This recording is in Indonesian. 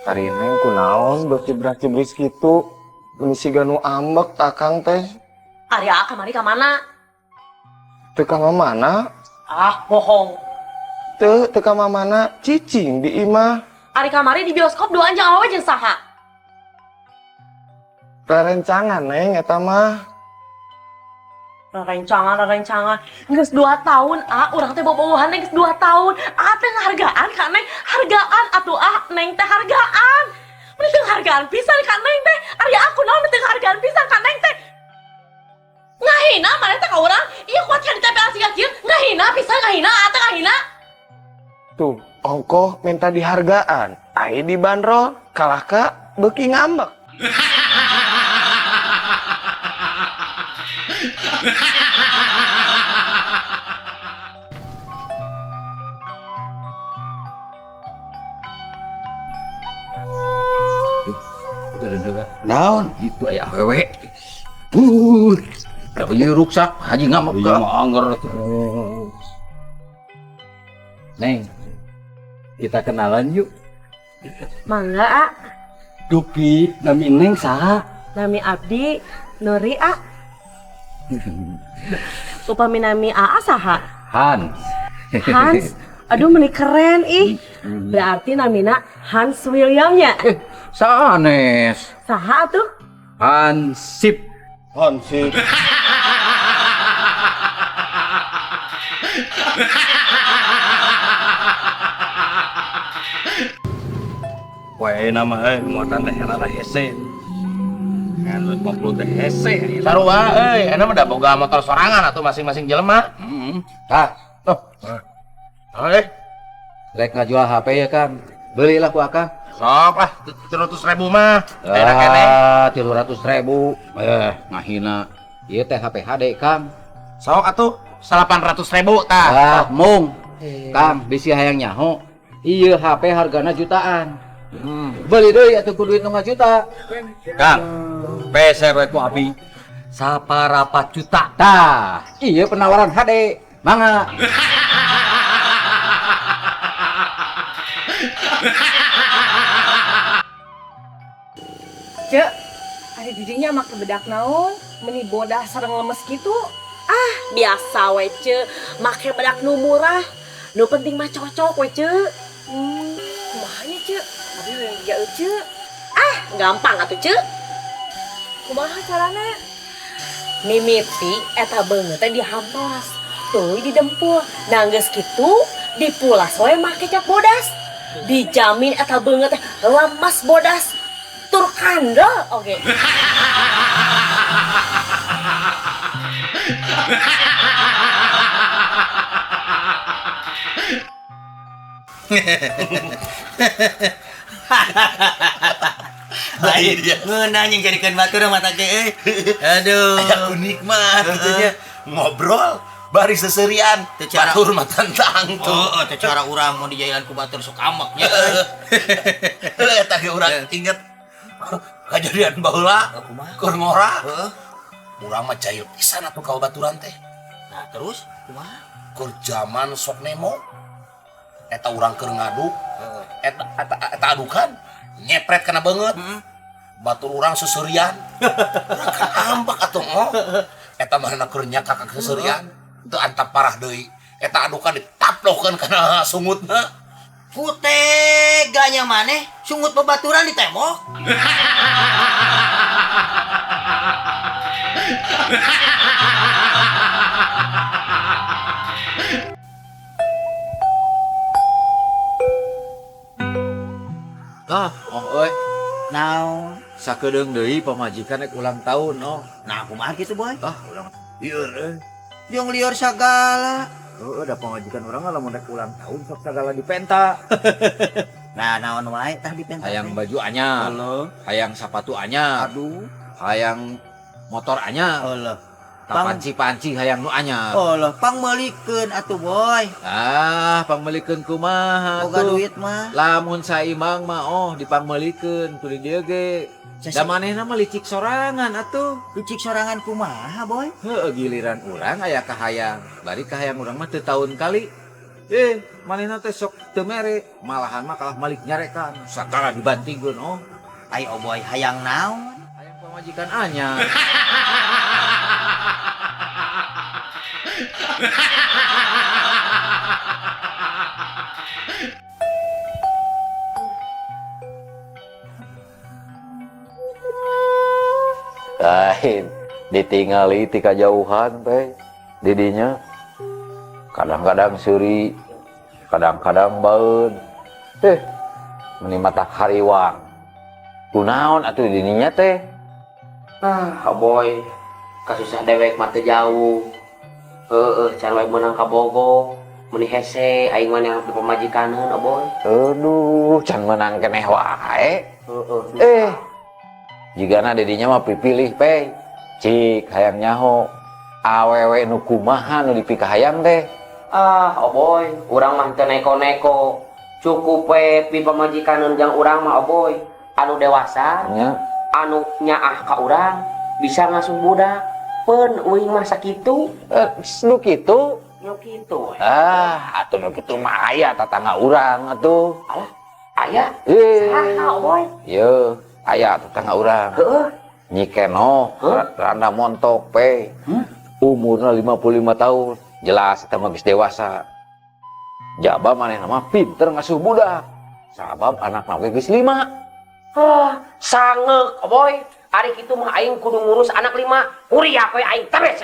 Hari ini kunaon bercibra-cibris gitu. Misi ganu ambek takang teh. Arya kamari ka mana? Teu ka mamana? Ah, bohong. Teu ka mamana cicing di imah. Ari kamari di bioskop doan jeung awewe jeung saha? Rerencangan neng eta mah. Rerencangan. Geus 2 tahun, urang teh bobogohan teh geus 2 tahun. Teh ngahargaan ka Neng, hargaan atuh Neng teh hargaan. Mun teu hargaan pisan ka Neng teh. Arya aku naon teu hargaan pisan ka Neng teh. Ngahina maneh teh ka urang? Ieu kuat ka ditempel siga kieu. Ngahina pisan ngahina, teh ngahina. Tuh, ongkoh minta dihargaan. Ai dibanderol, kalah ka beuki ngambek. Naon itu aya awewe. Tapi ruksak haji ngamuk ka angger. Neng, kita kenalan yuk. Mangga, Dupi, nami Neng saha? nami abdi Nuri Upami nami saha? Hans. Hans. Aduh meni keren ih. Berarti namina Hans Williamnya. Sanes. Saha tuh? Hansip. Hansip. Wae nama muatan teh rada hese. Kan 50 teh hese. Sarua eta mah da boga motor sorangan atuh masing-masing jelema. Tah, tuh. Rek ngajual HP ya, Kang. Belilah ku Akang. Sok lah, 300.000 mah. Enak keneh. 300.000. Ngahina. Ieu teh HP HD, Kang. Sok atuh 800.000 tah. Mung. Kang, bisi hayang nyaho. Ieu HP hargana jutaan. Beli deui atuh ku duit nu ngajuta. Kang, peser we ku abi. 1/4 juta. Tah, ieu penawaran HD. Mangga. Cek, ada didinya make bedak naon, meni bodas sareng lemes gitu. Biasa we ce, make bedak nu murah. Nu penting mah cocok we ce. Kumaha nya ce? Abi ya ce. Gampang atuh ce. Kumaha carana? Mimiti eta beungeut teh dihampas. Tuluy didempul. Nah geus kitu dipulas we make cat bodas. Dijamin eta beungeut teh lemas bodas. Tur kandel oke. Lain ngeunah yang jadikan batur mata ge aduh aku nikmat gitunya ngobrol bari seserian batur mah tentang tuh teh cara urang mau dijailan ku batur sok amek nya eta ge urang inget kejadian baheula keur ngora urang mah cair pisan atuh ka baturan teh. Nah terus kumaha keur zaman sok nemo eta urang keur ngadu eta adukan nyepret kana banget batur urang seserian urang kan ambak atuh oh eta manehna keur nyakak seserian teu antap parah deui eta adukan ditaplokeun kana sungutna puteganya maneh sungut babaturan di tembok. Euy. Naon? Sakedeung deui pamajikan rek ulang tahun, oh. Nah kumaha kitu boy Ulang lieur euy. jeung lieur sagala. Heueuh da pamajikan urang lamun rek ulang tahun sok sagala dipenta. Nah naon wae tah dipenta Hayang baju anyar, hayang sepatu anyar, aduh hayang motor anyar, Allah panci-panci hayang nu anyar. Allah pangmeulikeun atuh boy Pangmelikeun kumaha boga tuh? duit mah Lamun saimang mah dipangmelikeun ku dieu ge. Da manehna mah licik sorangan atuh. licik sorangan kumaha boy Heueuh giliran urang aya kahayang. Bari kahayang urang mah teu taun kali. manehna teh sok teu mere, malahan mah kalah malik nyarekan, sakala dibantingkeun oh. Ayo boy hayang naon? Hayang pamajikan anyar. Lain ditingali ti kajauhan teh didinya kadang-kadang seuri kadang-kadang baeun meni mata hariwang kunaon atuh didinya teh boy kasusah dewek mata jauh can wae menang kabogo meni hese aing mah di pemajikaneun boy. Aduh can menang keneh wae jigana didinya mah pipilih pe cik hayang nyaho awewe nu kumaha nu dipikah hayang teh boy urang mah teu neko-neko cukup we pi pamajikaneun jang urang mah boy anu dewasa nya anu nyaah ka urang bisa ngasuh budak pun uing mah sakitu nu kitu nya kitu atuh nu kitu mah aya tatangga urang atuh aya saha boy ye aya tetangga urang Nyi Keno randa montok pe umurna 55 tahun jelas eta mah geus dewasa jaba manehna mah pinter ngasuh budak sabab anakna ge geus 5 sangeuk boy ari kitu mah aing kudu ngurus anak 5 kuliah we aing teres